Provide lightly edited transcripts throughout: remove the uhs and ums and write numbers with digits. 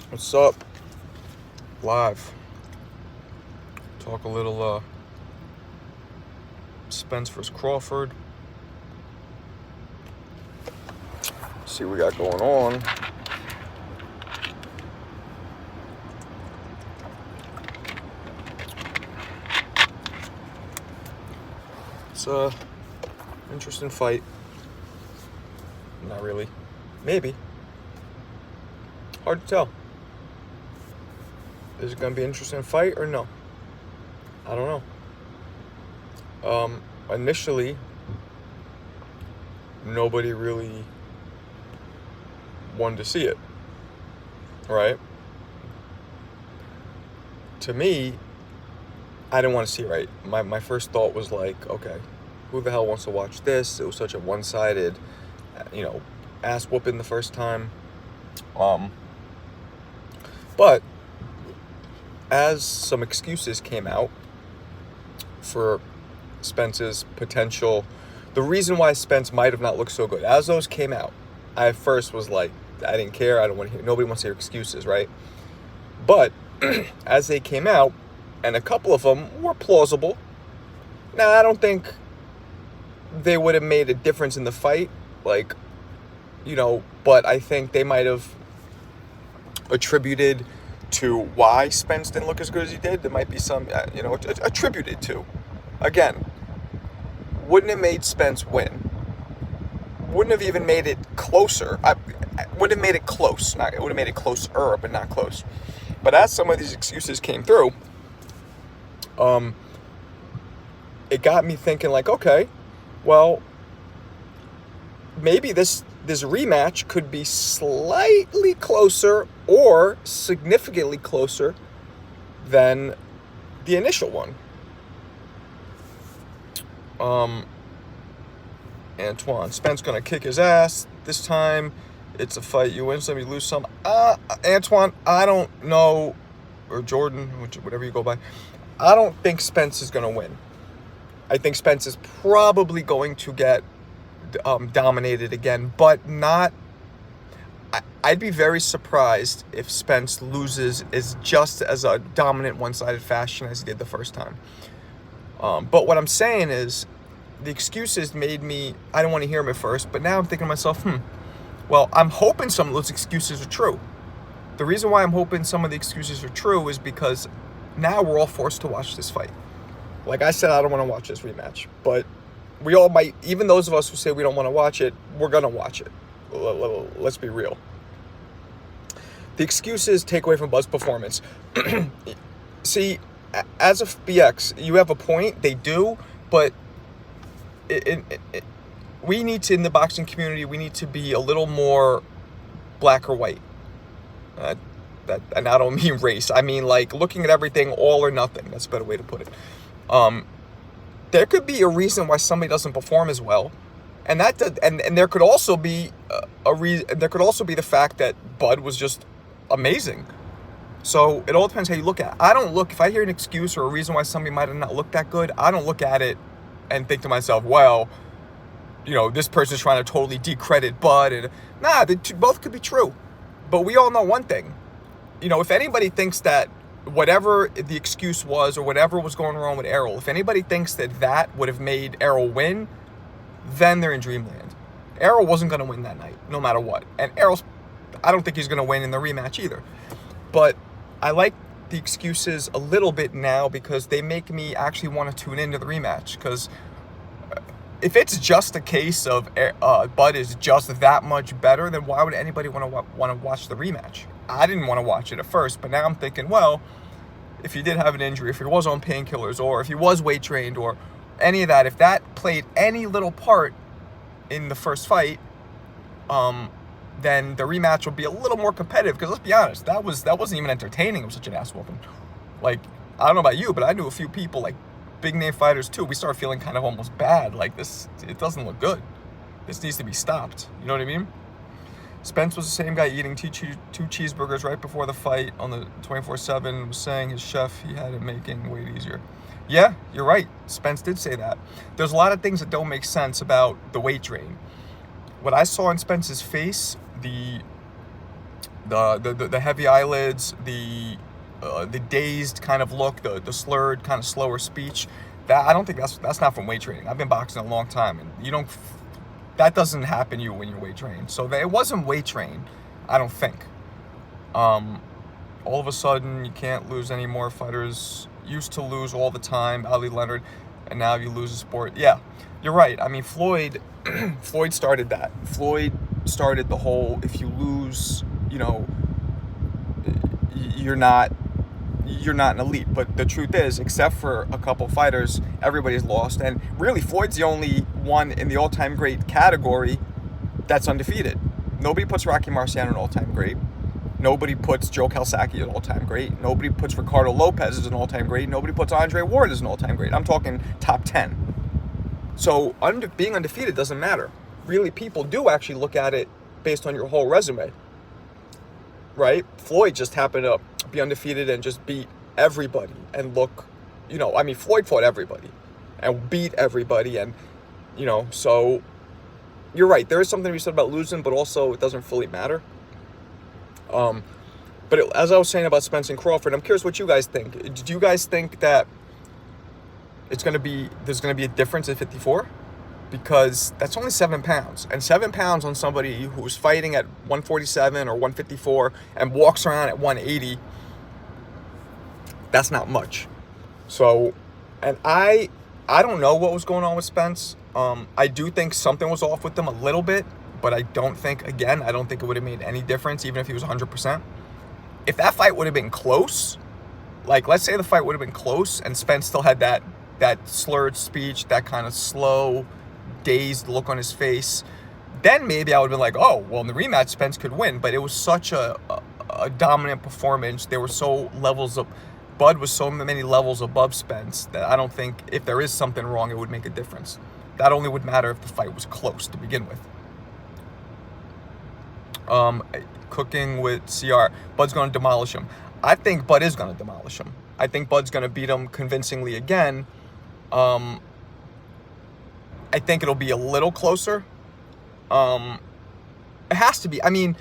What's up? Live. Talk a little Spence versus Crawford. See what we got going on. It's a interesting fight. Not really. Maybe. Hard to tell. Is it going to be an interesting fight or no? I don't know. Initially, nobody really wanted to see it, right? To me, I didn't want to see it, right? My first thought was like, okay, who the hell wants to watch this? It was such a one-sided, ass whooping the first time. But as some excuses came out for Spence's potential, the reason why Spence might have not looked so good, as those came out, I at first was like, I didn't care. I don't want to hear. Nobody wants to hear excuses, right? But as they came out, and a couple of them were plausible. Now, I don't think they would have made a difference in the fight, but I think they might have attributed to why Spence didn't look as good as he did. There might be some, attributed to. Again, wouldn't have made Spence win. Wouldn't have even made it closer. Wouldn't have made it close. It would have made it closer, but not close. But as some of these excuses came through, it got me thinking like, okay, well, maybe this rematch could be slightly closer or significantly closer than the initial one. Antoine, Spence gonna kick his ass this time. It's a fight. You win some, you lose some. Antoine, I don't know, or Jordan, whatever you go by. I don't think Spence is gonna win. I think Spence is probably going to get dominated again, but not. I'd be very surprised if Spence loses is just as a dominant one-sided fashion as he did the first time. But what I'm saying is, the excuses made me, I don't want to hear them at first, but now I'm thinking to myself, well, I'm hoping some of those excuses are true. The reason why I'm hoping some of the excuses are true is because now we're all forced to watch this fight. Like I said, I don't want to watch this rematch, but we all might, even those of us who say we don't want to watch it, we're going to watch it. Let's be real. The excuses take away from Bud's performance. See, as a BX, you have a point, they do, but we need to, in the boxing community, we need to be a little more black or white. And I don't mean race. I mean like looking at everything all or nothing. That's a better way to put it. There could be a reason why somebody doesn't perform as well, and there could also be there could also be the fact that Bud was just amazing. So it all depends how you look at it. I don't look, if I hear an excuse or a reason why somebody might have not looked that good, I don't look at it and think to myself, well, this person's trying to totally decredit Bud. And both could be true. But we all know one thing. If anybody thinks that whatever the excuse was or whatever was going wrong with Errol, if anybody thinks that would have made Errol win, then they're in dreamland. Errol wasn't going to win that night, no matter what. And I don't think he's going to win in the rematch either. But I like the excuses a little bit now because they make me actually want to tune into the rematch. Because if it's just a case of Bud is just that much better, then why would anybody want to watch the rematch? I didn't want to watch it at first, but now I'm thinking, well, if he did have an injury, if he was on painkillers, or if he was weight trained, or any of that, if that played any little part in the first fight, then the rematch will be a little more competitive. Because let's be honest, that wasn't even entertaining. It was such an ass whooping. Like, I don't know about you, but I knew a few people, like big name fighters too. We started feeling kind of almost bad. Like this, it doesn't look good. This needs to be stopped. You know what I mean? Spence was the same guy eating two cheeseburgers right before the fight on the 24/7, was saying his chef, he had it making weight easier. Yeah, you're right. Spence did say that. There's a lot of things that don't make sense about the weight drain. What I saw in Spence's face, The heavy eyelids, the dazed kind of look, the slurred kind of slower speech. That I don't think that's not from weight training. I've been boxing a long time, and you don't. That doesn't happen to you when you're weight trained. So it wasn't weight trained, I don't think. All of a sudden, you can't lose any more. Fighters used to lose all the time, Ali Leonard, and now you lose a sport. Yeah, you're right. I mean, Floyd started that. Floyd started the whole, if you lose, you're not an elite. But the truth is, except for a couple fighters, everybody's lost. And really, Floyd's the only one in the all-time great category that's undefeated. Nobody puts Rocky Marciano an all-time great. Nobody puts Joe Calsacchi an all-time great. Nobody puts Ricardo Lopez as an all-time great. Nobody puts Andre Ward as an all-time great. I'm talking top 10. So being undefeated doesn't matter. Really, people do actually look at it based on your whole resume, right? Floyd just happened to be undefeated and just beat everybody and look, Floyd fought everybody and beat everybody. And, so you're right. There is something to be said about losing, but also it doesn't fully matter. As I was saying about Spence and Crawford, I'm curious what you guys think. Do you guys think that there's going to be a difference at 54? Because that's only 7 pounds. And 7 pounds on somebody who's fighting at 147 or 154 and walks around at 180, that's not much. So, and I don't know what was going on with Spence. I do think something was off with them a little bit, but I don't think it would have made any difference even if he was 100%. If that fight would have been close, like let's say the fight would have been close and Spence still had that slurred speech, that kind of slow, dazed look on his face, then maybe I would have been like, oh, well, in the rematch, Spence could win. But it was such a dominant performance. There were Bud was so many levels above Spence that I don't think if there is something wrong, it would make a difference. That only would matter if the fight was close to begin with. Cooking with CR, Bud's going to demolish him. I think Bud is going to demolish him. I think Bud's going to beat him convincingly again. I think it'll be a little closer. It has to be. I mean,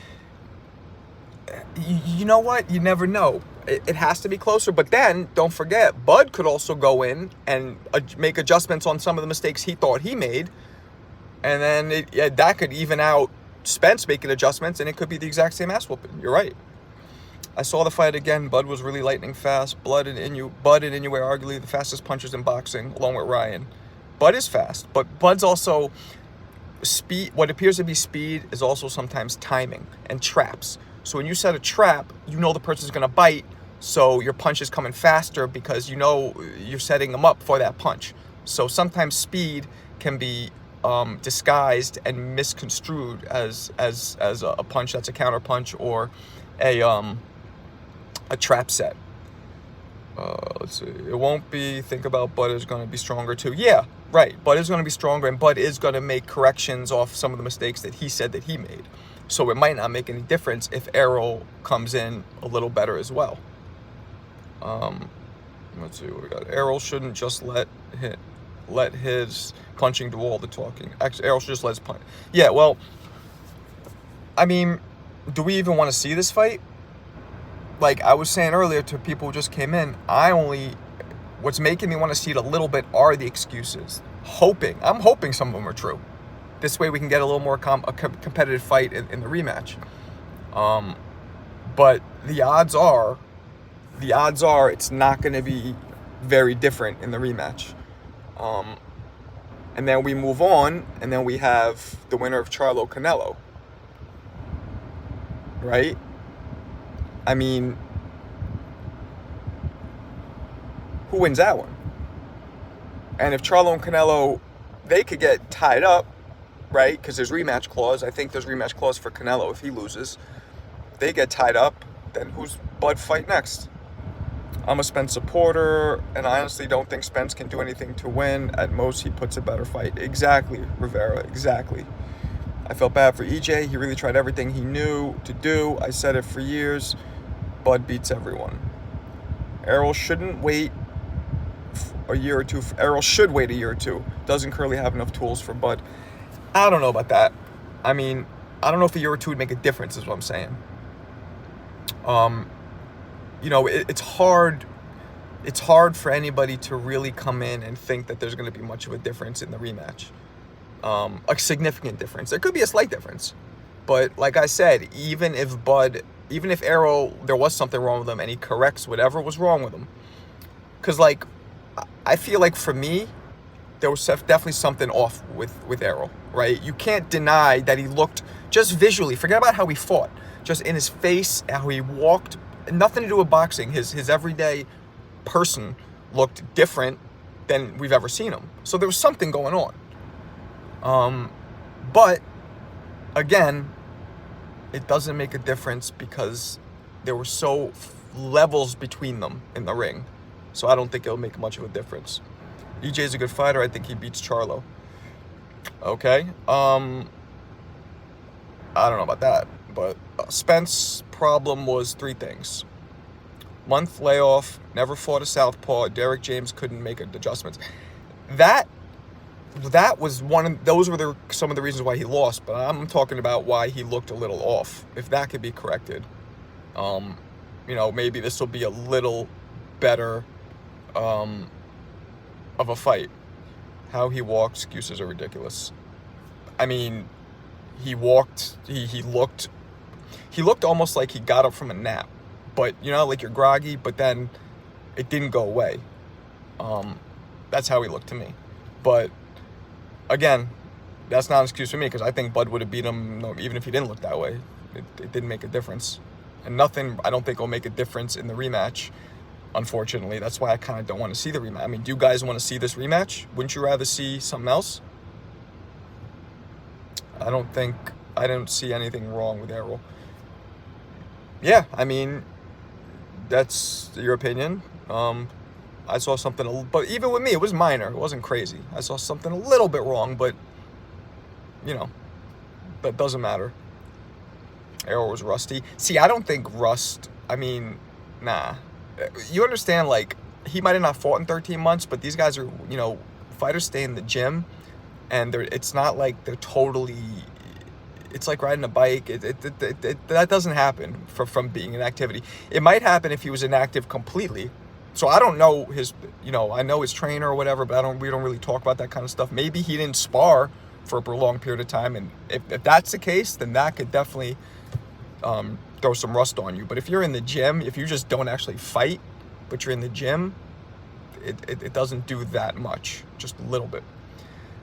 you know what? You never know. It has to be closer. But then, don't forget, Bud could also go in and make adjustments on some of the mistakes he thought he made. And then that could even out Spence making adjustments, and it could be the exact same ass whooping. You're right. I saw the fight again. Bud was really lightning fast. Bud and Inoue are arguably the fastest punchers in boxing, along with Ryan. Bud is fast, but Bud's also speed. What appears to be speed is also sometimes timing and traps. So when you set a trap, you know the person's going to bite, so your punch is coming faster because you know you're setting them up for that punch. So sometimes speed can be disguised and misconstrued as a punch that's a counter punch or a trap set. Let's see. It won't be. Think about Bud is going to be stronger too. Yeah, right. Bud is going to be stronger, and Bud is going to make corrections off some of the mistakes that he said that he made. So it might not make any difference if Errol comes in a little better as well. Let's see what we got. Errol shouldn't just let his punching do all the talking. Actually, Errol should just let his punch. Yeah, well, I mean, do we even want to see this fight? Like I was saying earlier to people who just came in, what's making me want to see it a little bit are the excuses. I'm hoping some of them are true. This way we can get a little more competitive fight in the rematch. But the odds are it's not going to be very different in the rematch. And then we move on, and then we have the winner of Charlo Canelo. Right? I mean, who wins that one? And if Charlo and Canelo, they could get tied up, right? Because there's rematch clause. I think there's rematch clause for Canelo if he loses. They get tied up, then who's Bud fight next? I'm a Spence supporter, and I honestly don't think Spence can do anything to win. At most, he puts a better fight. Exactly, Rivera, exactly. I felt bad for EJ. He really tried everything he knew to do. I said it for years. Bud beats everyone. Errol shouldn't wait a year or two. Errol should wait a year or two. Doesn't currently have enough tools for Bud. I don't know about that. I mean, I don't know if a year or two would make a difference, is what I'm saying. Um, it's hard. It's hard for anybody to really come in and think that there's going to be much of a difference in the rematch. A significant difference. There could be a slight difference, but like I said, even if Errol, there was something wrong with him, and he corrects whatever was wrong with him, because like I feel like for me, there was definitely something off with Errol, right? You can't deny that he looked, just visually, forget about how he fought, just in his face, how he walked, nothing to do with boxing. His everyday person looked different than we've ever seen him. So there was something going on. But again, it doesn't make a difference because there were levels between them in the ring. So I don't think it'll make much of a difference. EJ's a good fighter. I think he beats Charlo. Okay. I don't know about that, but Spence' problem was three things: month layoff, never fought a southpaw, Derek James couldn't make adjustments. That was those were some of the reasons why he lost, but I'm talking about why he looked a little off. If that could be corrected, maybe this will be a little better of a fight. How he walked, excuses are ridiculous. I mean, he walked, he looked almost like he got up from a nap, but like you're groggy, but then it didn't go away. That's how he looked to me. But again, that's not an excuse for me, because I think Bud would have beat him even if he didn't look that way. It didn't make a difference. And nothing, I don't think, will make a difference in the rematch, unfortunately. That's why I kind of don't want to see the rematch. I mean, do you guys want to see this rematch? Wouldn't you rather see something else? I don't see anything wrong with Errol. Yeah, I mean, that's your opinion. I saw something, but even with me, it was minor. It wasn't crazy. I saw something a little bit wrong, but, that doesn't matter. Errol was rusty. See, I don't think nah. You understand, like, he might have not fought in 13 months, but these guys are, fighters stay in the gym, and it's not like they're totally, it's like riding a bike. That doesn't happen from being in activity. It might happen if he was inactive completely. So I don't know I know his trainer or whatever, but we don't really talk about that kind of stuff. Maybe he didn't spar for a prolonged period of time, and if that's the case, then that could definitely throw some rust on you. But if you're in the gym, if you just don't actually fight, but you're in the gym, it doesn't do that much, just a little bit.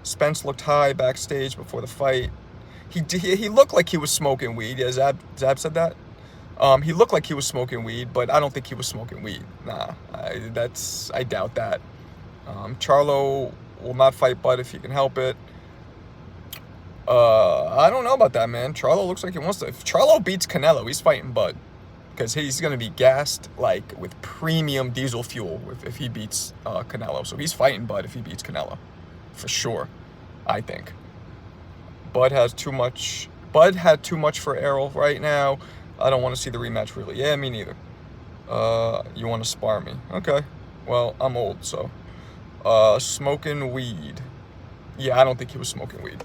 Spence looked high backstage before the fight. He looked like he was smoking weed. Yeah, Zab said that. He looked like he was smoking weed, but I don't think he was smoking weed. Nah, I doubt that. Charlo will not fight Bud if he can help it. I don't know about that, man. Charlo looks like he wants to. If Charlo beats Canelo, he's fighting Bud, because he's going to be gassed like with premium diesel fuel if he beats Canelo. So he's fighting Bud if he beats Canelo, for sure, I think. Bud had too much for Errol right now. I don't want to see the rematch, really. Yeah, me neither. You want to spar me? Okay. Well, I'm old, so. Smoking weed. Yeah, I don't think he was smoking weed.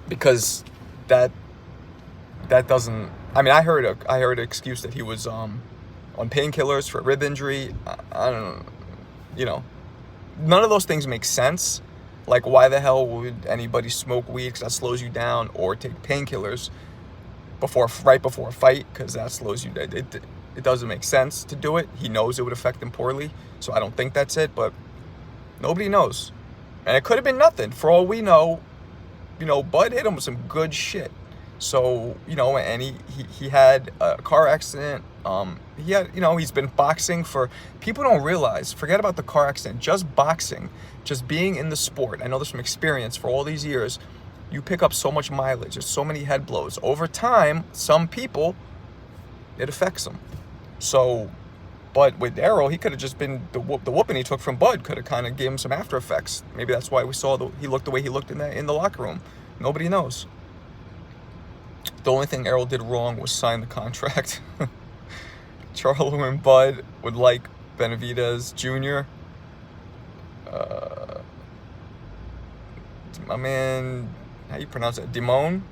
Because that doesn't. I mean, I heard an excuse that he was on painkillers for a rib injury. I don't know. None of those things make sense. Like, why the hell would anybody smoke weed? Because that slows you down, or take painkillers right before a fight, because that slows you down. It doesn't make sense to do it. He knows it would affect him poorly, so I don't think that's it. But nobody knows, and it could have been nothing. For all we know, Bud hit him with some good shit. So, and he had a car accident. He's been boxing for, people don't realize, forget about the car accident, just boxing, just being in the sport. I know this from experience for all these years. You pick up so much mileage. There's so many head blows. Over time, some people, it affects them. So, but with Errol, he could have just been, the whooping he took from Bud could have kind of gave him some after effects. Maybe that's why we saw he looked the way he looked in the locker room. Nobody knows. The only thing Errol did wrong was sign the contract. Charlo and Bud would like Benavidez Jr. My man, how you pronounce it? Damone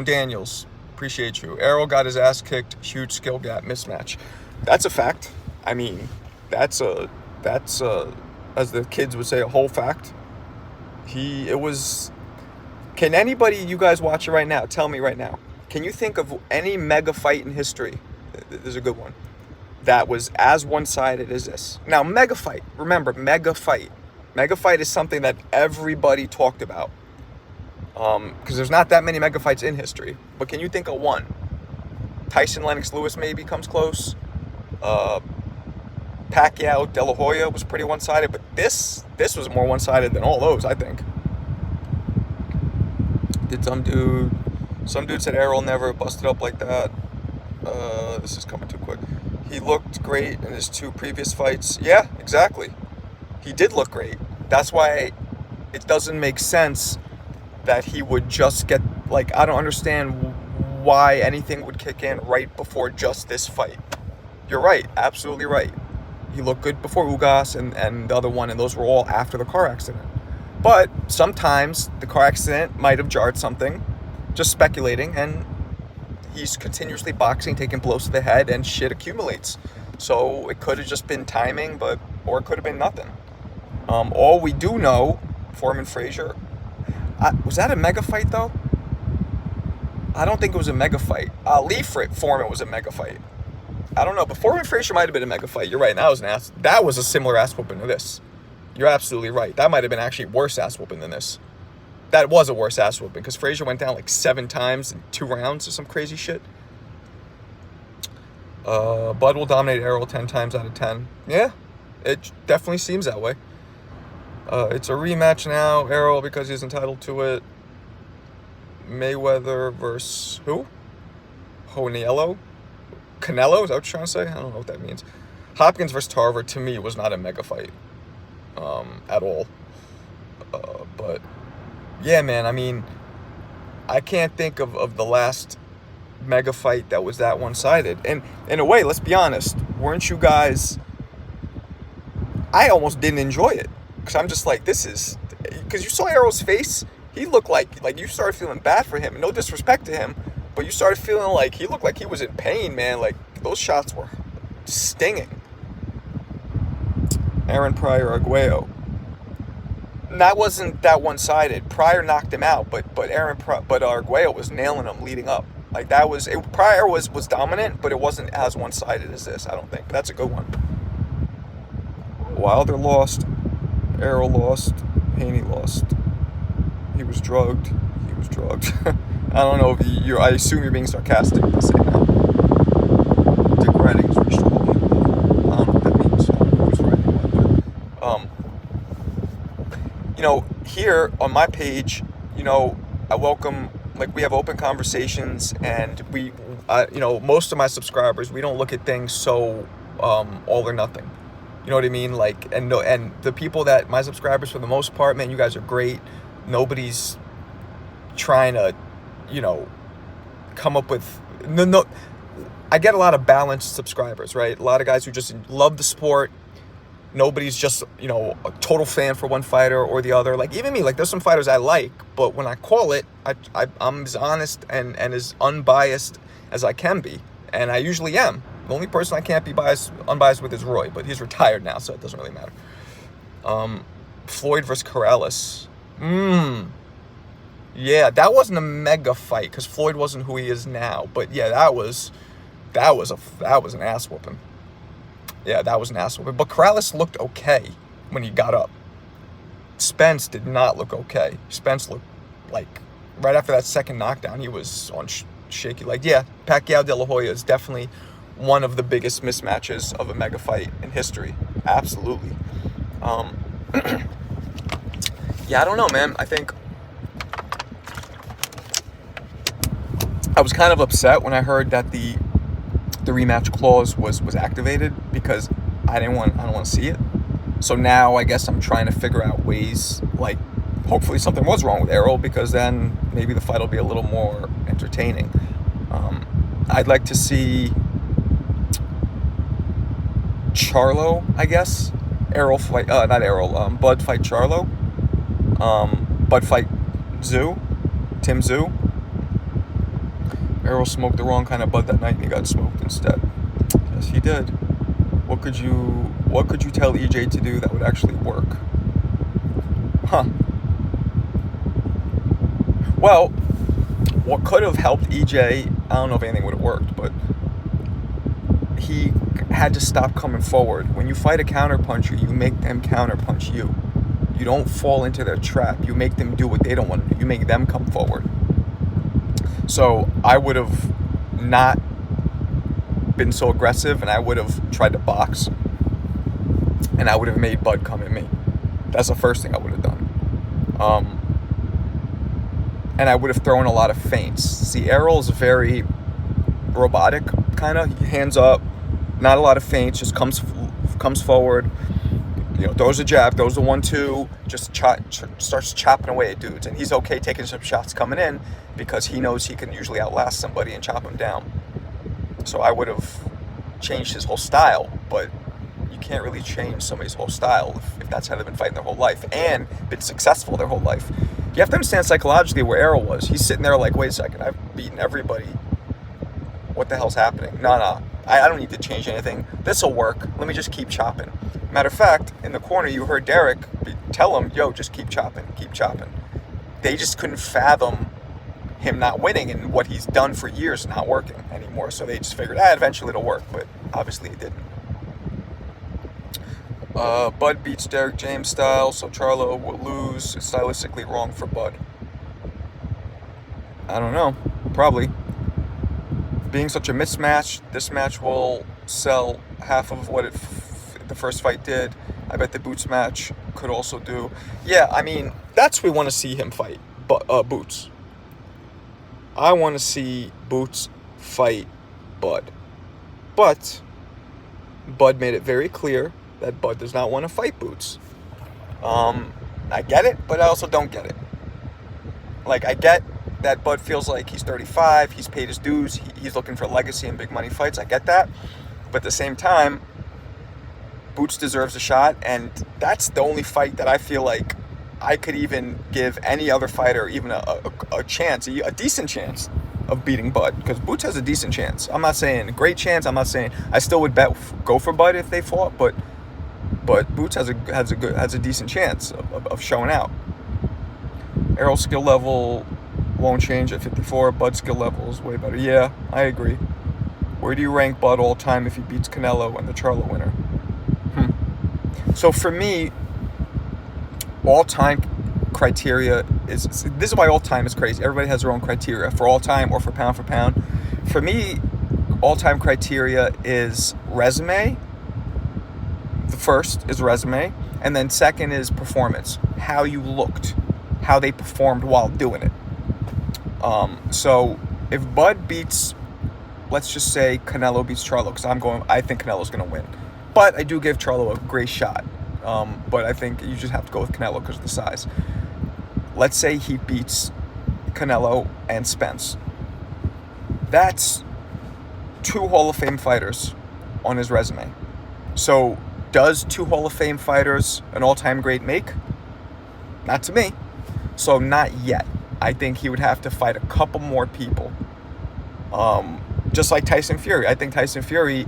Daniels. appreciate you. Errol got his ass kicked. Huge skill gap mismatch. That's a fact. I mean, that's as the kids would say, a whole fact. Can anybody, you guys watch it right now, tell me right now, can you think of any mega fight in history? This is a good one. That was as one-sided as this. Now, mega fight. Remember, mega fight. Mega fight is something that everybody talked about. Because there's not that many mega fights in history. But can you think of one? Tyson Lennox Lewis maybe comes close. Pacquiao De La Hoya was pretty one-sided. But this was more one-sided than all those, I think. Did some dude said Errol never busted up like that. This is coming too quick. He looked great in his 2 previous fights. Yeah, exactly. He did look great. That's why it doesn't make sense that he would just get, like, I don't understand why anything would kick in right before just this fight. You're right, absolutely right. He looked good before Ugas and the other one, and those were all after the car accident. But sometimes the car accident might have jarred something, just speculating, and he's continuously boxing, taking blows to the head, and shit accumulates. So it could have just been timing, or it could have been nothing. All we do know, Foreman Frazier, was that a mega fight though? I don't think it was a mega fight. Lee Foreman was a mega fight. I don't know, but Foreman Frazier might have been a mega fight. You're right. That was a similar ass whooping to this. You're absolutely right. That might have been actually worse ass whooping than this. That was a worse ass whooping because Frazier went down like 7 times in 2 rounds or some crazy shit. Bud will dominate Errol 10 times out of 10. Yeah, it definitely seems that way. It's a rematch now, Errol, because he's entitled to it. Mayweather versus who? Canelo? Is that what you're trying to say? I don't know what that means. Hopkins versus Tarver, to me, was not a mega fight at all. But, yeah, man, I mean, I can't think of the last mega fight that was that one-sided. And in a way, let's be honest, weren't you guys... I almost didn't enjoy it. Because I'm just like, because you saw Errol's face, he looked like you started feeling bad for him. No disrespect to him, but you started feeling like he looked like he was in pain, man. Like, those shots were stinging. Aaron Pryor, Arguello. That wasn't that one-sided. Pryor knocked him out, but Arguello was nailing him leading up. Like, Pryor was dominant, but it wasn't as one-sided as this, I don't think. But that's a good one. Wilder lost. Errol lost. Haney lost. He was drugged. I don't know if I assume you're being sarcastic to say that. Dick Redding's reached all the above. I don't know what that means. I don't know who's writing what, but here on my page, I welcome, like, we have open conversations, and we, most of my subscribers, we don't look at things so all or nothing. You know what I mean? Like, and the people that, my subscribers, for the most part, man, you guys are great. Nobody's trying to, come up with, no. I get a lot of balanced subscribers, right? A lot of guys who just love the sport. Nobody's just, a total fan for one fighter or the other. Like, even me, like, there's some fighters I like, but when I call it, I'm as honest and as unbiased as I can be. And I usually am. The only person I can't be unbiased with is Roy, but he's retired now, so it doesn't really matter. Floyd versus Corrales. Yeah, that wasn't a mega fight because Floyd wasn't who he is now. But yeah, that was an ass whooping. Yeah, that was an ass whooping. But Corrales looked okay when he got up. Spence did not look okay. Spence looked like right after that second knockdown, he was on shaky. Like, yeah, Pacquiao De La Hoya is definitely one of the biggest mismatches of a mega fight in history. Absolutely. Yeah, I don't know, man. I think I was kind of upset when I heard that the rematch clause was activated because I don't want to see it. So now I guess I'm trying to figure out ways, like, hopefully something was wrong with Errol, because then maybe the fight will be a little more entertaining. I'd like to see Charlo, I guess. Errol fight, not Errol, Bud fight Charlo. Bud fight Tim Tszyu. Errol smoked the wrong kind of bud that night and he got smoked instead. Yes, he did. What could you tell EJ to do that would actually work? Huh. Well, what could have helped EJ, I don't know if anything would have worked, but he had to stop coming forward. When you fight a counterpuncher, you make them counterpunch you. You don't fall into their trap. You make them do what they don't want to do. You make them come forward. So I would have not been so aggressive, and I would have tried to box, and I would have made Bud come at me. That's the first thing I would have done. And I would have thrown a lot of feints. See, Errol's very robotic, kind of. Hands up, not a lot of feints, just comes forward, throws a jab, throws a 1-2, just starts chopping away at dudes. And he's okay taking some shots coming in because he knows he can usually outlast somebody and chop him down. So I would have changed his whole style, but you can't really change somebody's whole style if that's how they've been fighting their whole life and been successful their whole life. You have to understand psychologically where Errol was. He's sitting there like, wait a second, I've beaten everybody. What the hell's happening? No, I don't need to change anything. This'll work. Let me just keep chopping. Matter of fact, in the corner, you heard Derek tell him, yo, just keep chopping, keep chopping. They just couldn't fathom him not winning and what he's done for years not working anymore. So they just figured, eventually it'll work, but obviously it didn't. Bud beats Derek James style, so Charlo will lose. It's stylistically wrong for Bud. I don't know. Probably. Being such a mismatch, this match will sell half of what the first fight did. I bet the Boots match could also do. Yeah, I mean, that's what we want to see him fight. Boots. I want to see Boots fight Bud. But Bud made it very clear that Bud does not want to fight Boots. I get it, but I also don't get it. Like, I get that Bud feels like he's 35, he's paid his dues, he's looking for legacy and big money fights. I get that. But at the same time, Boots deserves a shot, and that's the only fight that I feel like I could even give any other fighter even a chance, a decent chance of beating Bud, because Boots has a decent chance. I'm not saying a great chance. I'm not saying I still would go for Bud if they fought, but Boots has a decent chance of showing out. Errol's skill level won't change at 54. Bud's skill level is way better. Yeah, I agree. Where do you rank Bud all time if he beats Canelo and the Charlo winner? So for me, all time criteria is, this is why all time is crazy. Everybody has their own criteria for all time or for pound. For me, all time criteria is resume. The first is resume, and then second is performance. How you looked, how they performed while doing it. So if Bud beats, let's just say Canelo beats Charlo, because I think Canelo's going to win. But I do give Charlo a great shot. But I think you just have to go with Canelo because of the size. Let's say he beats Canelo and Spence. That's 2 Hall of Fame fighters on his resume. So does 2 Hall of Fame fighters an all-time great make? Not to me. So not yet. I think he would have to fight a couple more people. Just like Tyson Fury. I think Tyson Fury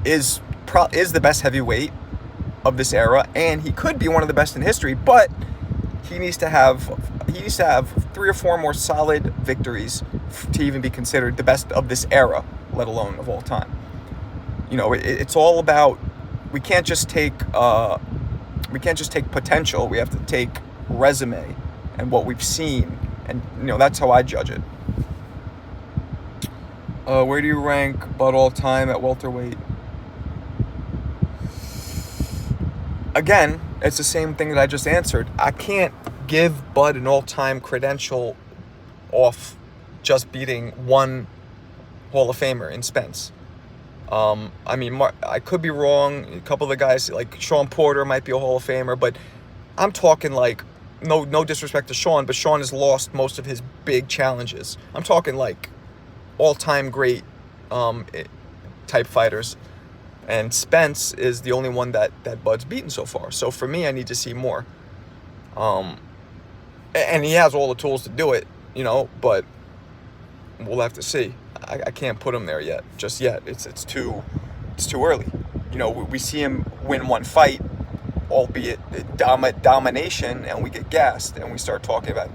is the best heavyweight of this era, and he could be one of the best in history, but he needs to have 3 or 4 more solid victories to even be considered the best of this era, let alone of all time. It's all about, we can't just take potential. We have to take resume and what we've seen, and that's how I judge it. Where do you rank Bud all time at welterweight? Again, it's the same thing that I just answered. I can't give Bud an all-time credential off just beating one Hall of Famer in Spence. I mean, I could be wrong. A couple of the guys, like Sean Porter, might be a Hall of Famer, but I'm talking like, no disrespect to Sean, but Sean has lost most of his big challenges. I'm talking like all-time great type fighters. And Spence is the only one that Bud's beaten so far. So for me, I need to see more. And he has all the tools to do it, but we'll have to see. I can't put him there yet, just yet. It's too early. You know, we see him win one fight, albeit domination, and we get gassed, and we start talking about,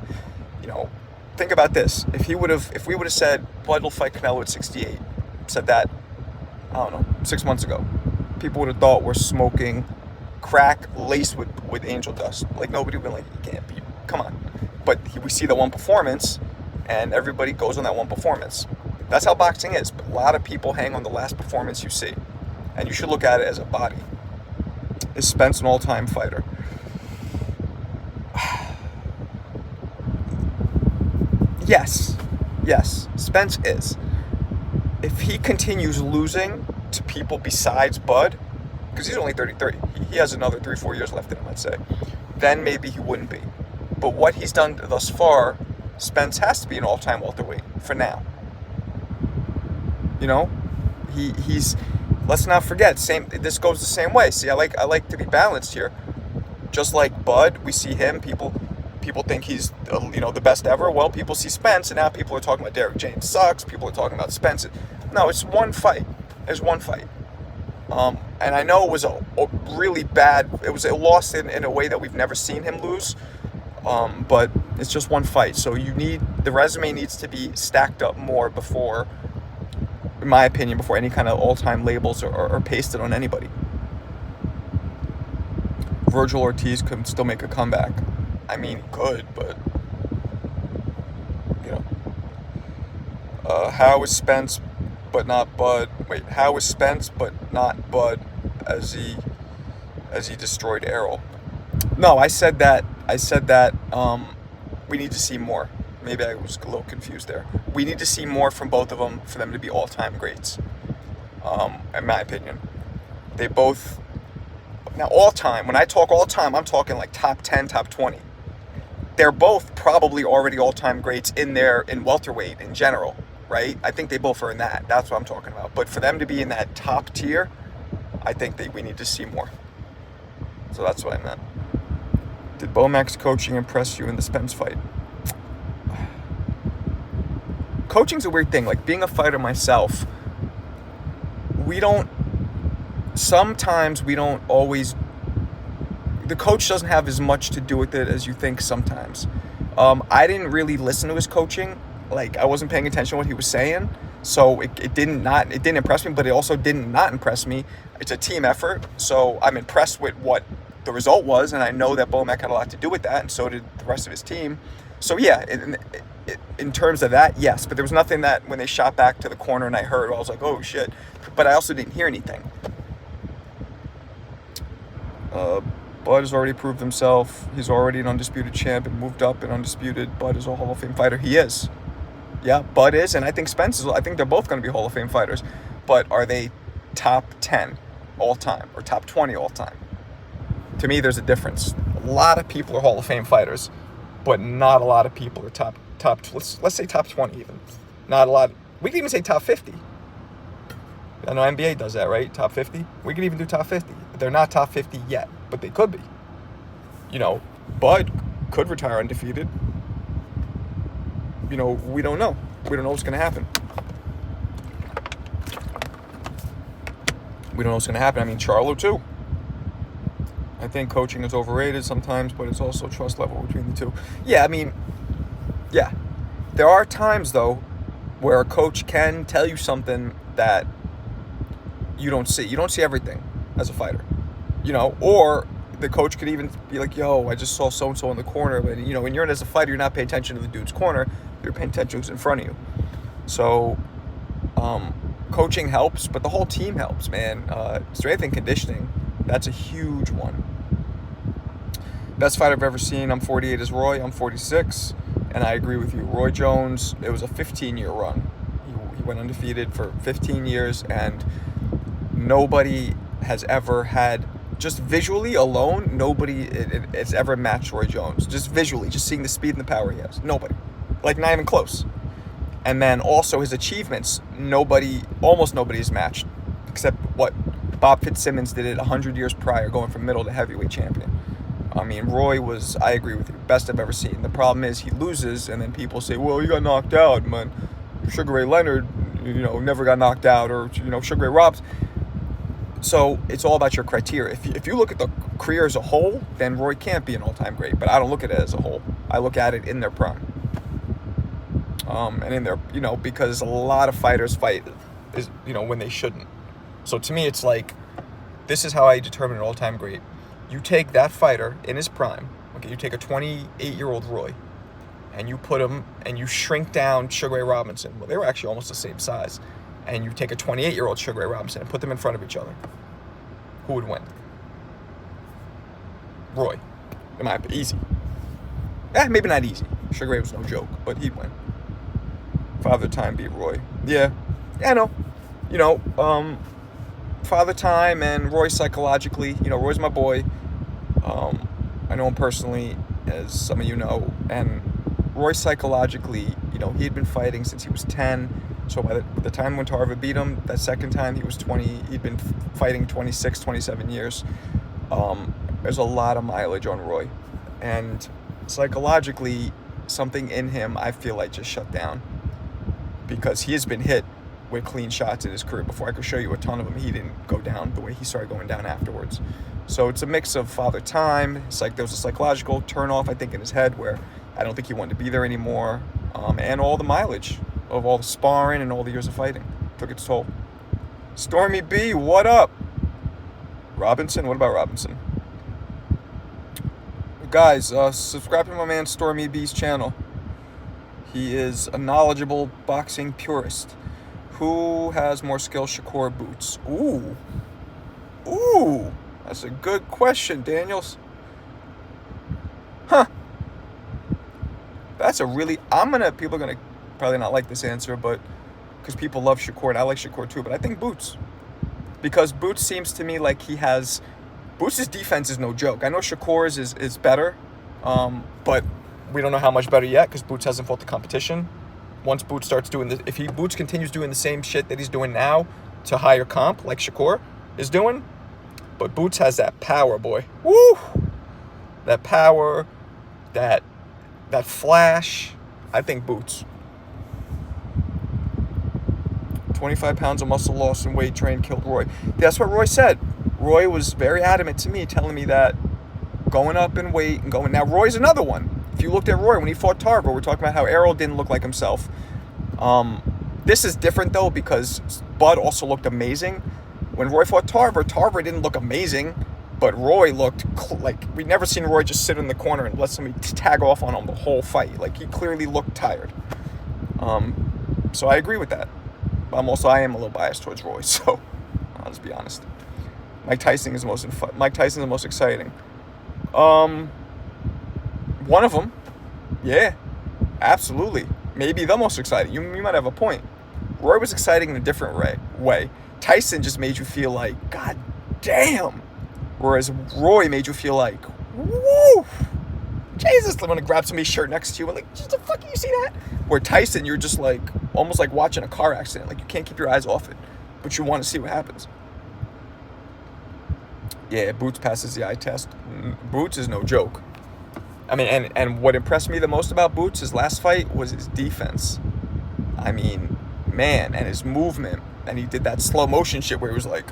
you know, think about this. If we would have said Bud will fight Canelo at 68, said that, I don't know, 6 months ago, people would have thought we're smoking crack laced with angel dust. Like, nobody would be like, you can't be, come on. But we see the one performance, and everybody goes on that one performance. That's how boxing is. A lot of people hang on the last performance you see, and you should look at it as a body. Is Spence an all-time fighter? Yes, Spence is. If he continues losing to people besides Bud, because he's only 33, he has another 3-4 years left in him, I'd say, then maybe he wouldn't be. But what he's done thus far, Spence has to be an all-time welterweight for now. You know, he's. Let's not forget. This goes the same way. See, I like to be balanced here. Just like Bud, we see him. People think he's the best ever. Well, people see Spence, and now people are talking about Derek James sucks. People are talking about Spence. No, it's one fight. There's one fight. And I know it was a really bad. It was a loss in a way that we've never seen him lose. But it's just one fight. So the resume needs to be stacked up more before, in my opinion, before any kind of all-time labels are pasted on anybody. Virgil Ortiz could still make a comeback. I mean, he could, but you know. How is Spence but not Bud? Wait, how is Spence but not Bud as he destroyed Errol? No, I said that we need to see more. Maybe I was a little confused there. We need to see more from both of them for them to be all-time greats, in my opinion. They both... Now, all-time, when I talk all-time, I'm talking like top 10, top 20. They're both probably already all-time greats in welterweight in general, right? I think they both are in that. That's what I'm talking about. But for them to be in that top tier, I think we need to see more. So that's what I meant. Did Bomac's coaching impress you in the Spence fight? Coaching's a weird thing. Like, being a fighter myself, sometimes we don't always, the coach doesn't have as much to do with it as you think sometimes. I didn't really listen to his coaching. Like, I wasn't paying attention to what he was saying. So it didn't impress me, but it also didn't not impress me. It's a team effort. So I'm impressed with what the result was, and I know that Bomac had a lot to do with that, and so did the rest of his team. So yeah, in terms of that, yes. But there was nothing that when they shot back to the corner and I heard, I was like, oh shit. But I also didn't hear anything. Bud has already proved himself. He's already an undisputed champ and moved up and undisputed. Bud is a Hall of Fame fighter. He is. Yeah, Bud is, and I think Spence is. I think they're both going to be Hall of Fame fighters. But are they top 10 all time or top 20 all time? To me, there's a difference. A lot of people are Hall of Fame fighters, but not a lot of people are top. Let's say top 20 even. Not a lot. We can even say top 50. I know NBA does that, right? Top 50. We could even do top 50. They're not top 50 yet, but they could be. You know, Bud could retire undefeated. You know, we don't know. We don't know what's going to happen. We don't know what's going to happen. I mean, Charlo too. I think coaching is overrated sometimes, but it's also trust level between the two. Yeah, I mean, yeah. There are times, though, where a coach can tell you something that you don't see. You don't see everything as a fighter, you know, or the coach could even be like, yo, I just saw so-and-so in the corner. But, you know, when you're in as a fighter, you're not paying attention to the dude's corner. You're paying attention to who's in front of you. So, coaching helps, but the whole team helps, man. Strength and conditioning, that's a huge one. Best fight I've ever seen, I'm 48, is Roy. I'm 46, and I agree with you. Roy Jones, it was a 15-year run. He went undefeated for 15 years, and nobody has ever had, just visually alone, nobody has ever matched Roy Jones. Just visually, just seeing the speed and the power he has. Nobody. Like, not even close. And then also his achievements, almost nobody has matched, except what Bob Fitzsimmons did it 100 years prior, going from middle to heavyweight champion. I mean, Roy was, I agree with you, best I've ever seen. The problem is he loses, and then people say, well, he got knocked out, man. Sugar Ray Leonard, never got knocked out, or, Sugar Ray Robinson. So it's all about your criteria. If you look at the career as a whole, then Roy can't be an all-time great. But I don't look at it as a whole. I look at it in their prime. And in their, because a lot of fighters fight, when they shouldn't. So to me, it's like, this is how I determine an all-time great. You take that fighter in his prime. Okay, you take a 28-year-old Roy, and you put him, and you shrink down Sugar Ray Robinson. Well, they were actually almost the same size. And you take a 28-year-old Sugar Ray Robinson and put them in front of each other. Who would win? Roy. It might be easy. Maybe not easy. Sugar Ray was no joke, but he'd win. Father Time beat Roy. Yeah, I know. Father Time and Roy psychologically. Roy's my boy. I know him personally, as some of you know. And Roy psychologically, he had been fighting since he was 10. So by the time when Tarver beat him, that second time he was 20, he'd been fighting 26, 27 years. There's a lot of mileage on Roy. And psychologically, something in him, I feel like, just shut down. Because he has been hit with clean shots in his career. Before I could show you a ton of them, he didn't go down the way he started going down afterwards. So it's a mix of Father Time. It's like there was a psychological turn-off, I think, in his head where I don't think he wanted to be there anymore. And all the mileage of all the sparring and all the years of fighting took its toll. Stormy B, what up? Robinson? What about Robinson? Guys, subscribe to my man Stormy B's channel. He is a knowledgeable boxing purist. Who has more skill, Shakur or Boots? Ooh, that's a good question, Daniels. Huh. That's a really, people are gonna probably not like this answer, but because people love Shakur, and I like Shakur too, but I think Boots. Because Boots seems to me like Boots' defense is no joke. I know Shakur's is better, but we don't know how much better yet because Boots hasn't fought the competition. Once Boots starts doing this, if Boots continues doing the same shit that he's doing now to higher comp, like Shakur is doing, but Boots has that power, boy. Woo! That power, that flash. I think Boots. 25 pounds of muscle loss and weight train killed Roy. That's what Roy said. Roy was very adamant to me, telling me that going up in weight and going... Now, Roy's another one. If you looked at Roy when he fought Tarver, we're talking about how Errol didn't look like himself. This is different, though, because Bud also looked amazing. When Roy fought Tarver didn't look amazing, but Roy looked like... We'd never seen Roy just sit in the corner and let somebody tag off on him the whole fight. Like, he clearly looked tired. So I agree with that. I am a little biased towards Roy, so I'll just be honest. Mike Tyson is the most exciting. One of them, yeah, absolutely. Maybe the most exciting. You might have a point. Roy was exciting in a different way. Tyson just made you feel like, God damn. Whereas Roy made you feel like, woo, Jesus, I'm gonna grab somebody's shirt next to you and like, just the fuck, you see that? Where Tyson, you're just like, almost like watching a car accident. Like, you can't keep your eyes off it, but you want to see what happens. Yeah, Boots passes the eye test. Boots is no joke. I mean, and what impressed me the most about Boots, his last fight, was his defense. I mean, man, and his movement. And he did that slow motion shit where he was like,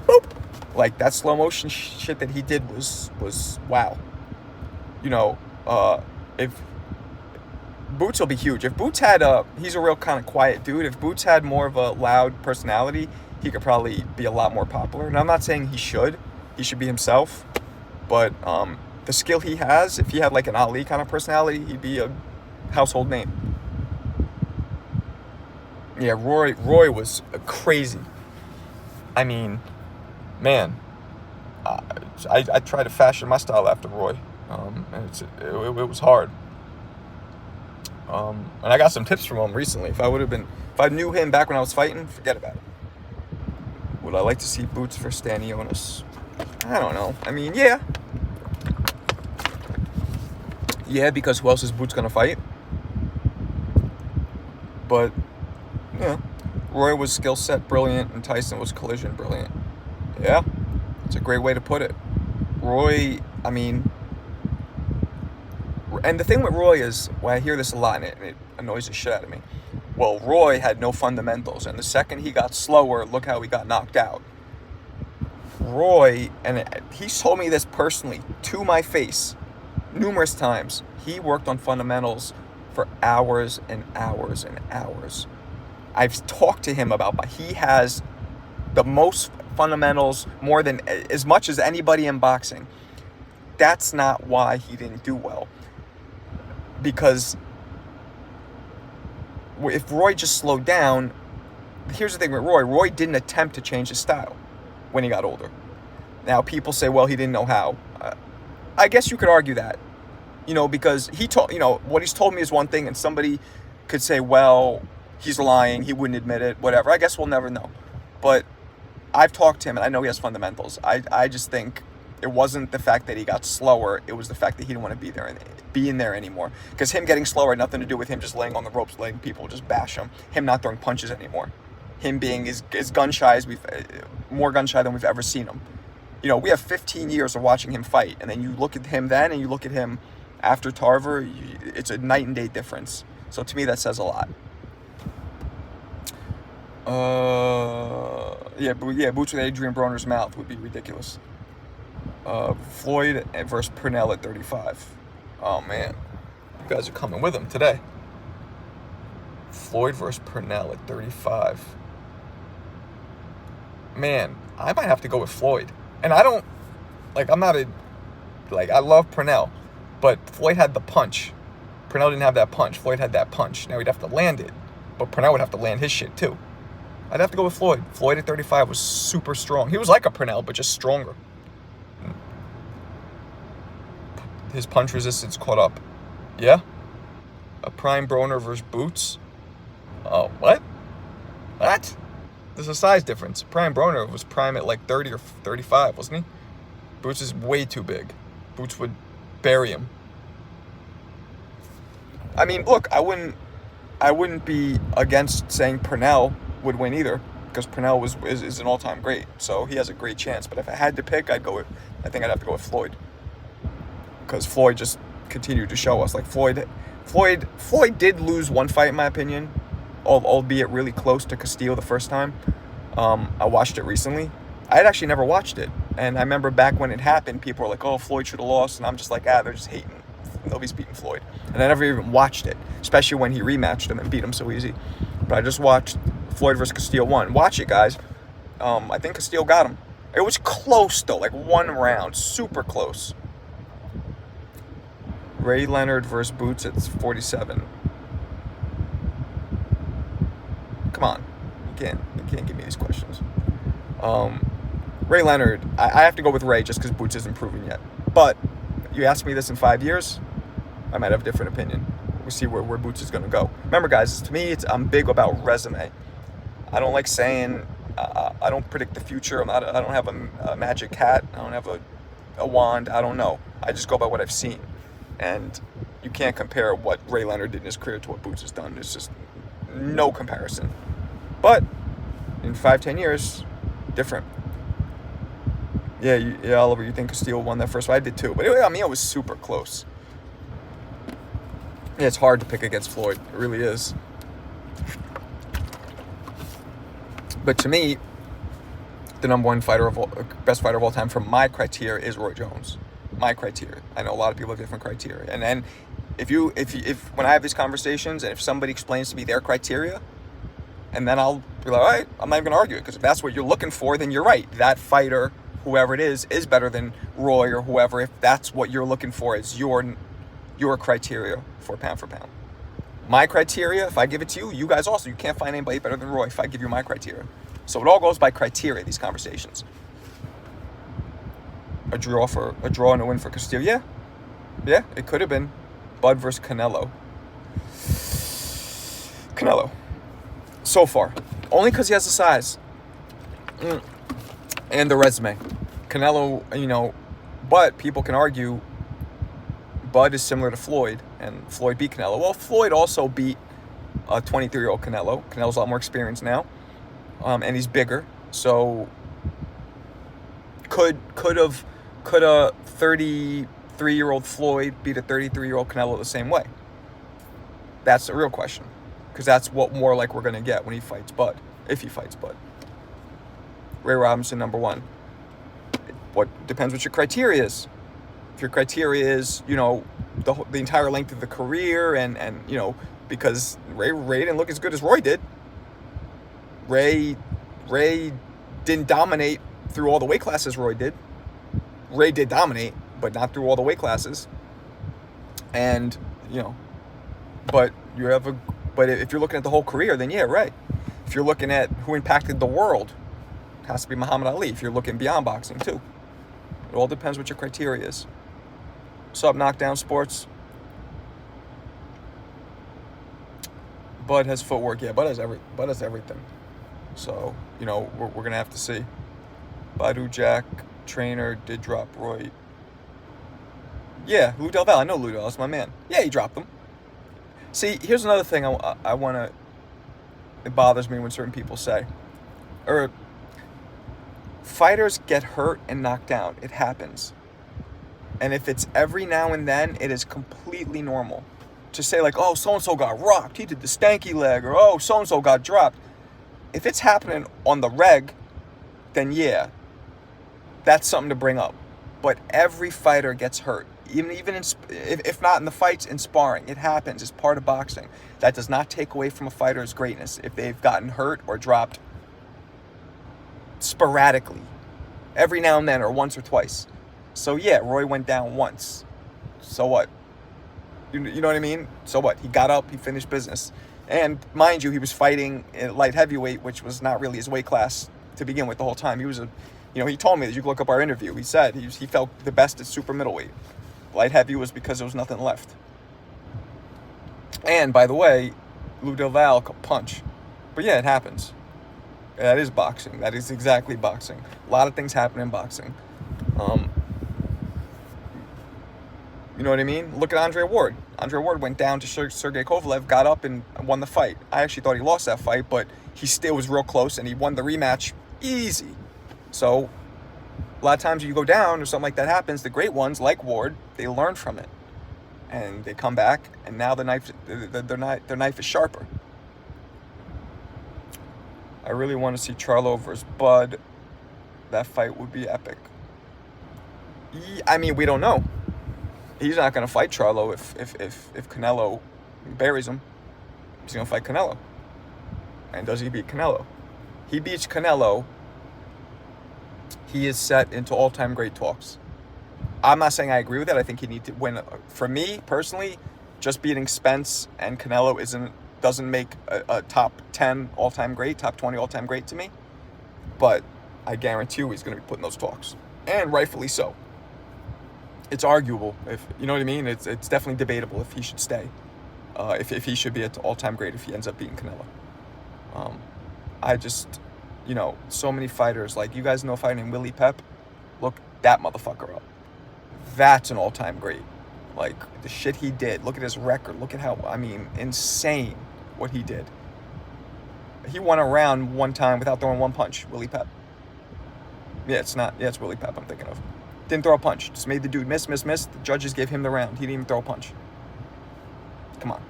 boop. Like, that slow motion shit that he did was wow. If Boots will be huge. If Boots had he's a real kind of quiet dude. If Boots had more of a loud personality, he could probably be a lot more popular. And I'm not saying he should be himself, but the skill he has, if he had like an Ali kind of personality, he'd be a household name. Yeah, Roy was crazy. I mean, man, I tried to fashion my style after Roy, and it was hard. And I got some tips from him recently. If I knew him back when I was fighting, forget about it. Would I like to see Boots for Stanionis? I don't know. I mean, yeah. Yeah, because who else is Boots gonna fight? But, yeah. Roy was skill set brilliant, and Tyson was collision brilliant. Yeah, it's a great way to put it. Roy, I mean... And the thing with Roy is, well, I hear this a lot, and it annoys the shit out of me. Well, Roy had no fundamentals, and the second he got slower, look how he got knocked out. Roy, and he's told me this personally to my face numerous times, he worked on fundamentals for hours and hours and hours. I've talked to him about, but he has the most fundamentals, more than as much as anybody in boxing. That's not why he didn't do well. Because if Roy just slowed down, here's the thing with Roy. Roy didn't attempt to change his style when he got older. Now, people say, well, he didn't know how. I guess you could argue that, because what he's told me is one thing, and somebody could say, well, he's lying, he wouldn't admit it, whatever. I guess we'll never know. But I've talked to him, and I know he has fundamentals. I just think it wasn't the fact that he got slower, it was the fact that he didn't want to be in there anymore. Because him getting slower had nothing to do with him just laying on the ropes, letting people just bash him not throwing punches anymore, him being as gun shy as more gun shy than we've ever seen him. We have 15 years of watching him fight, and then you look at him then and you look at him after Tarver, it's a night and day difference. So to me, that says a lot. Boots with Adrian Broner's mouth would be ridiculous. Floyd versus Purnell at 35. Oh, man. You guys are coming with him today. Floyd versus Purnell at 35. Man, I might have to go with Floyd. And I don't, I love Purnell, but Floyd had the punch. Purnell didn't have that punch. Floyd had that punch. Now he'd have to land it, but Purnell would have to land his shit too. I'd have to go with Floyd. Floyd at 35 was super strong. He was like a Purnell, but just stronger. His punch resistance caught up. Yeah? A prime Broner versus Boots? Oh, what? What? There's a size difference. Prime Broner was prime at like 30 or 35, wasn't he? Boots is way too big. Boots would bury him. I mean, look, I wouldn't be against saying Purnell would win either, because Purnell is an all-time great, so he has a great chance. But if I had to pick, I think I'd have to go with Floyd, because Floyd just continued to show us. Like Floyd did lose one fight, in my opinion, albeit really close to Castillo the first time. I watched it recently. I had actually never watched it, and I remember back when it happened, people were like, "Oh, Floyd should have lost," and I'm just like, they're just hating. Nobody's beating Floyd, and I never even watched it, especially when he rematched him and beat him so easy. But I just watched Floyd versus Castillo 1. Watch it, guys. I think Castillo got him. It was close though, like one round, super close. Ray Leonard versus Boots at 47. Come on, you can't give me these questions. Ray Leonard, I have to go with Ray just because Boots isn't proven yet. But you ask me this in 5 years, I might have a different opinion. We'll see where Boots is going to go. Remember, guys, to me, I'm big about resume. I don't like saying I don't predict the future. I don't have a magic hat. I don't have a wand. I don't know. I just go by what I've seen. And you can't compare what Ray Leonard did in his career to what Boots has done. There's just no comparison. But in 5-10 years, different. Yeah, Oliver, you think Castillo won that first fight? I did too. But anyway, it was super close. Yeah, it's hard to pick against Floyd. It really is. But to me, the number one best fighter of all time from my criteria is Roy Jones. My criteria. I know a lot of people have different criteria. And then if when I have these conversations and if somebody explains to me their criteria, and then I'll be like, all right, I'm not even going to argue it, because if that's what you're looking for, then you're right. That fighter, whoever it is better than Roy or whoever, if that's what you're looking for as your criteria for pound. My criteria, if I give it to you, you guys also, you can't find anybody better than Roy if I give you my criteria. So it all goes by criteria, these conversations. A draw and a win for Castillo. Yeah, it could have been. Bud versus Canelo. So far. Only because he has the size. And the resume. Canelo, but people can argue Bud is similar to Floyd, and Floyd beat Canelo. Well, Floyd also beat a 23-year-old Canelo. Canelo's a lot more experienced now, and he's bigger. So could a 33-year-old Floyd beat a 33-year-old Canelo the same way? That's the real question. because that's what more like we're going to get when he fights Bud, if he fights Bud. Ray Robinson, number 1. What depends what your criteria is. If your criteria is, the entire length of the career and because Ray didn't look as good as Roy did. Ray didn't dominate through all the weight classes Roy did. Ray did dominate, but not through all the weight classes. And, but if you're looking at the whole career, then yeah, right. If you're looking at who impacted the world, it has to be Muhammad Ali. If you're looking beyond boxing too. It all depends what your criteria is. What's up, Knockdown Sports? Bud has footwork. Yeah, Bud has everything. So, we're going to have to see. Badu Jack, trainer, did drop Roy. Yeah, Lou Del Valle. I know Lou Del. That's my man. Yeah, he dropped him. See, here's another thing I want to... It bothers me when certain people say. Fighters get hurt and knocked down. It happens. And if it's every now and then, it is completely normal. To say like, oh, so-and-so got rocked. He did the stanky leg. Or, oh, so-and-so got dropped. If it's happening on the reg, then yeah, that's something to bring up. But every fighter gets hurt. Even if not in the fights, in sparring. It happens. It's part of boxing. That does not take away from a fighter's greatness if they've gotten hurt or dropped sporadically. Every now and then, or once or twice. So yeah, Roy went down once. So what? You know what I mean? So what? He got up, he finished business. And mind you, he was fighting at light heavyweight, which was not really his weight class to begin with the whole time. He was he told me that you can look up our interview. He said he felt the best at super middleweight. Light heavy was because there was nothing left. And by the way, Lou Del Valle could punch. But yeah, it happens. That is boxing. That is exactly boxing. A lot of things happen in boxing. You know what I mean? Look at Andre Ward. Andre Ward went down to Sergey Kovalev, got up and won the fight. I actually thought he lost that fight, but he still was real close, and he won the rematch easy. So a lot of times when you go down or something like that happens, the great ones, like Ward, they learn from it. And they come back, and now their knife is sharper. I really want to see Charlo versus Bud. That fight would be epic. I mean, we don't know. He's not going to fight Charlo if Canelo buries him. He's going to fight Canelo. And does he beat Canelo? He beats Canelo. He is set into all-time great talks. I'm not saying I agree with it. I think he needs to win. For me, personally, just beating Spence and Canelo doesn't make a top 10 all-time great, top 20 all-time great to me. But I guarantee you he's going to be putting those talks. And rightfully so. It's arguable, if you know what I mean. It's definitely debatable if he should stay, if he should be an all-time great if he ends up beating Canelo. I just, so many fighters. Like, you guys know a fighter named Willie Pep. Look that motherfucker up. That's an all-time great. Like, the shit he did. Look at his record. Look at how, insane what he did. He won a round one time without throwing one punch. Willie Pep. Yeah, it's Willie Pep I'm thinking of. Didn't throw a punch. Just made the dude miss. The judges gave him the round. He didn't even throw a punch. Come on.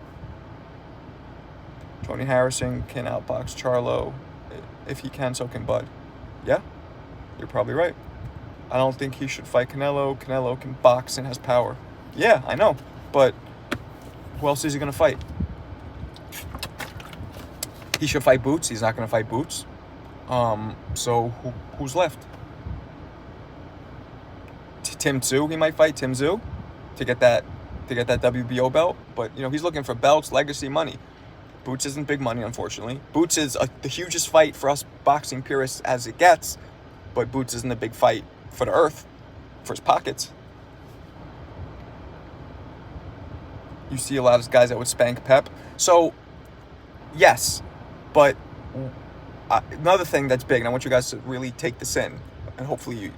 Tony Harrison can outbox Charlo. If he can, so can Bud. Yeah, you're probably right. I don't think he should fight Canelo. Canelo can box and has power. Yeah, I know. But who else is he going to fight? He should fight Boots. He's not going to fight Boots. So who's left? Tim Tszyu, he might fight Tim Tszyu to get that WBO belt, but he's looking for belts, legacy, money. Boots isn't big money, unfortunately. Boots is the hugest fight for us boxing purists as it gets, but Boots isn't a big fight for the earth, for his pockets. You see a lot of guys that would spank Pep. So, yes, but another thing that's big, and I want you guys to really take this in, and hopefully you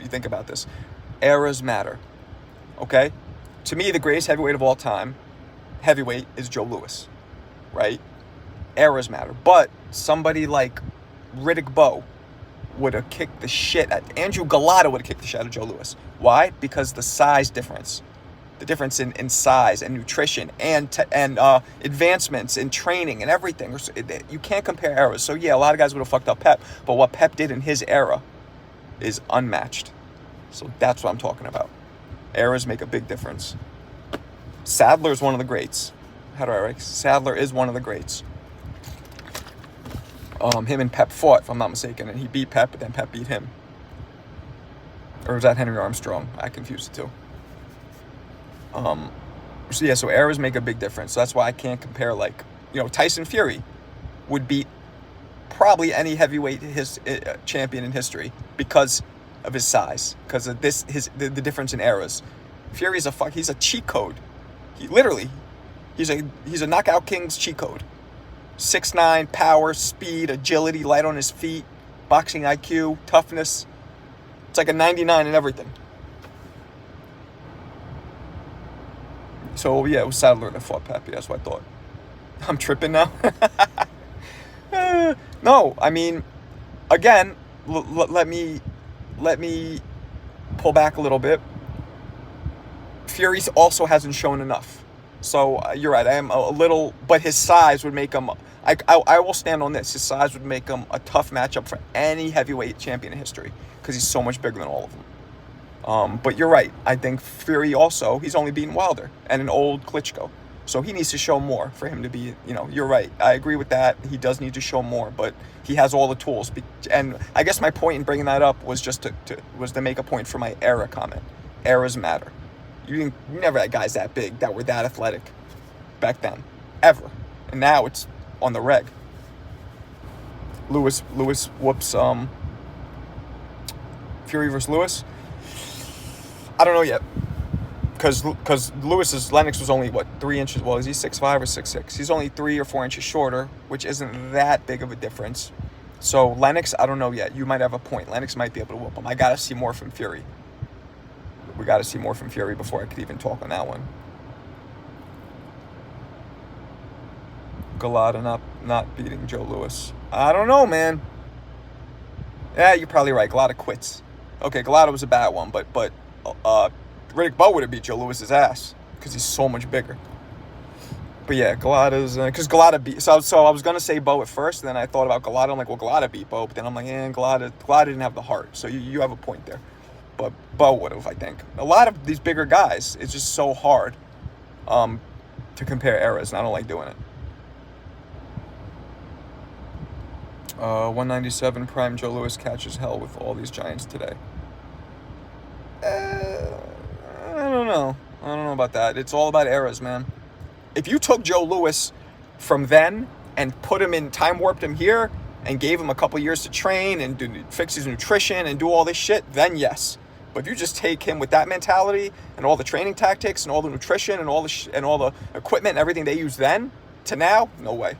think about this. Eras matter, okay? To me, the greatest heavyweight of all time, heavyweight, is Joe Louis, right? Eras matter. But somebody like Riddick Bowe would have kicked the shit Andrew Galata would have kicked the shit out of Joe Louis. Why? Because the size difference. The difference in size and nutrition and advancements in training and everything. You can't compare eras. So yeah, a lot of guys would have fucked up Pep, but what Pep did in his era is unmatched. So that's what I'm talking about. Eras make a big difference. Sadler is one of the greats. How do I write? Sadler is one of the greats. Him and Pep fought, if I'm not mistaken, and he beat Pep, but then Pep beat him. Or was that Henry Armstrong? I confused the two. So yeah, so eras make a big difference. So that's why I can't compare, like, Tyson Fury would beat probably any heavyweight champion in history because of his size, because of the difference in eras. Fury's he's a cheat code. He's a knockout king's cheat code. 6'9", power, speed, agility, light on his feet, boxing IQ, toughness. It's like a 99 in everything. So yeah, it was Sadler that fought Pappy. That's what I thought. I'm tripping now. No, I mean, again, let me pull back a little bit. Fury also hasn't shown enough. So you're right. I am a little, but his size would make him. I will stand on this. His size would make him a tough matchup for any heavyweight champion in history because he's so much bigger than all of them. But you're right. I think Fury also, he's only beaten Wilder and an old Klitschko. So he needs to show more for him to be, you're right. I agree with that. He does need to show more, but he has all the tools. And I guess my point in bringing that up was just to make a point for my era comment. Eras matter. You never had guys that big that were that athletic back then, ever. And now it's on the reg. Lewis whoops Fury versus Lewis. I don't know yet, because Lennox was only 3 inches. Well, is he 6'5" or 6'6"? He's only 3 or 4 inches shorter, which isn't that big of a difference. So Lennox, I don't know yet. You might have a point. Lennox might be able to whoop him. I gotta see more from Fury. We got to see more from Fury before I could even talk on that one. Galata not beating Joe Louis. I don't know, man. Yeah, you're probably right. Galata quits. Okay, Galata was a bad one, but Riddick Bowe would have beat Joe Louis's ass because he's so much bigger. But yeah, Galata's because Galata beat. So I was gonna say Bowe at first, and then I thought about Galata. I'm like, well, Galata beat Bowe, but then I'm like, Galata didn't have the heart. So you have a point there. But Bowe would have, I think. A lot of these bigger guys, it's just so hard to compare eras, and I don't like doing it. 197 prime Joe Louis catches hell with all these giants today. I don't know about that. It's all about eras, man. If you took Joe Louis from then and put him in, time warped him here, and gave him a couple years to train and fix his nutrition and do all this shit, then yes. But if you just take him with that mentality and all the training tactics and all the nutrition and all the equipment and everything they used then to now, no way.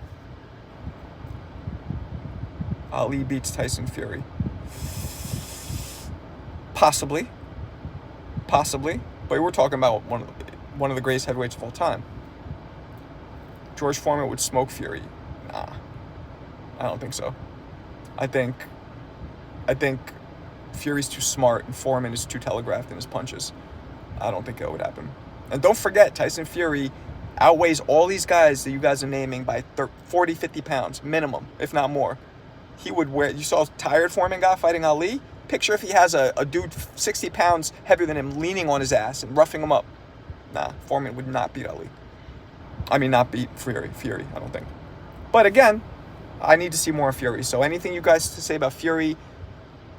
Ali beats Tyson Fury. Possibly. But we're talking about one of the greatest heavyweights of all time. George Foreman would smoke Fury. Nah, I don't think so. I think Fury's too smart and Foreman is too telegraphed in his punches. I don't think it would happen. And don't forget, Tyson Fury outweighs all these guys that you guys are naming by 40, 50 pounds minimum, if not more. He would wear. You saw a tired Foreman guy fighting Ali? Picture if he has a dude 60 pounds heavier than him leaning on his ass and roughing him up. Nah, Foreman would not beat Ali. I mean, not beat Fury, I don't think. But again, I need to see more of Fury. So anything you guys to say about Fury,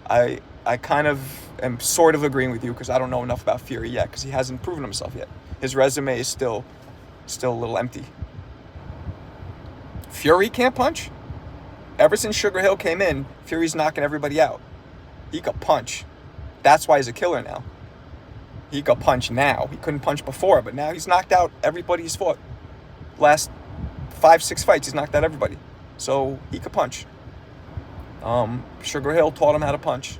I kind of am sort of agreeing with you because I don't know enough about Fury yet because he hasn't proven himself yet. His resume is still a little empty. Fury can't punch? Ever since Sugar Hill came in, Fury's knocking everybody out. He could punch. That's why he's a killer now. He could punch now. He couldn't punch before, but now he's knocked out everybody he's fought. Last 5-6 fights, he's knocked out everybody. So he could punch. Sugar Hill taught him how to punch.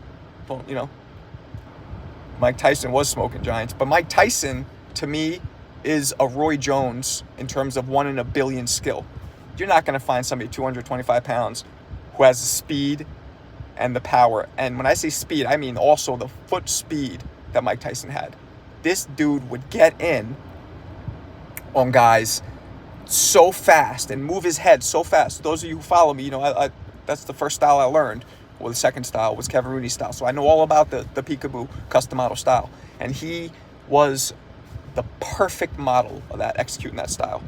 Mike Tyson was smoking giants, but Mike Tyson, to me, is a Roy Jones in terms of 1 in a billion skill. You're not going to find somebody 225 pounds who has the speed and the power. And when I say speed, I mean also the foot speed that Mike Tyson had. This dude would get in on guys so fast and move his head so fast. Those of you who follow me, I that's the first style I learned. Well, the second style was Kevin Rooney's style. So I know all about the peekaboo custom model style. And he was the perfect model of that, executing that style.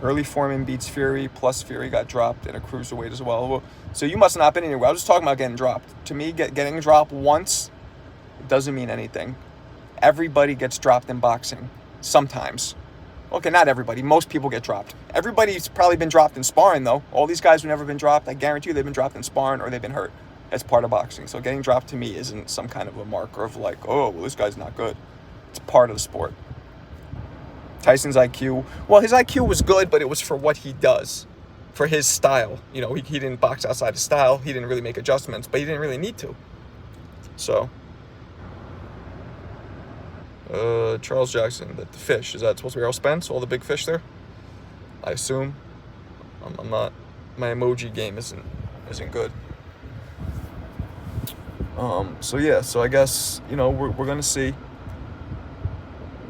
Early Foreman beats Fury, plus Fury got dropped in a cruiserweight as well. So you must not have been anywhere. I was just talking about getting dropped. To me, getting dropped once doesn't mean anything. Everybody gets dropped in boxing. Sometimes. Okay, not everybody. Most people get dropped. Everybody's probably been dropped in sparring, though. All these guys who've never been dropped, I guarantee you they've been dropped in sparring or they've been hurt. That's part of boxing. So getting dropped to me isn't some kind of a marker of like, oh, well, this guy's not good. It's part of the sport. Tyson's IQ. Well, his IQ was good, but it was for what he does. For his style. He didn't box outside his style. He didn't really make adjustments, but he didn't really need to. So... Charles Jackson, the fish. Is that supposed to be Errol Spence? All the big fish there? I assume. I'm not... My emoji game isn't good. So yeah, so I guess, we're gonna see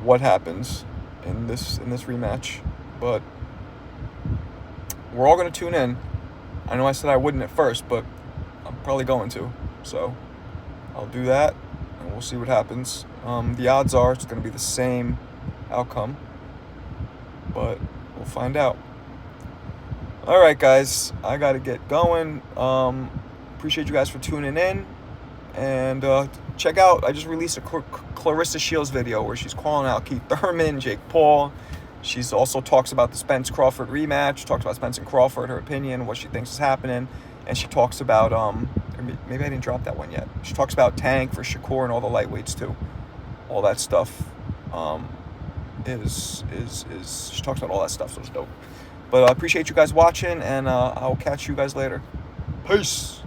what happens in this rematch, but we're all gonna tune in. I know I said I wouldn't at first, but I'm probably going to. So I'll do that, and we'll see what happens. The odds are it's gonna be the same outcome, but we'll find out. All right, guys, I gotta get going. Appreciate you guys for tuning in. And check out, I just released a Clarissa Shields video where she's calling out Keith Thurman, Jake Paul. She's also talks about the Spence Crawford rematch, talks about Spence and Crawford, her opinion, what she thinks is happening. And she talks about, maybe I didn't drop that one yet. She talks about Tank for Shakur and all the lightweights too. All that stuff she talks about all that stuff, so it's dope. But I appreciate you guys watching, and I'll catch you guys later. Peace.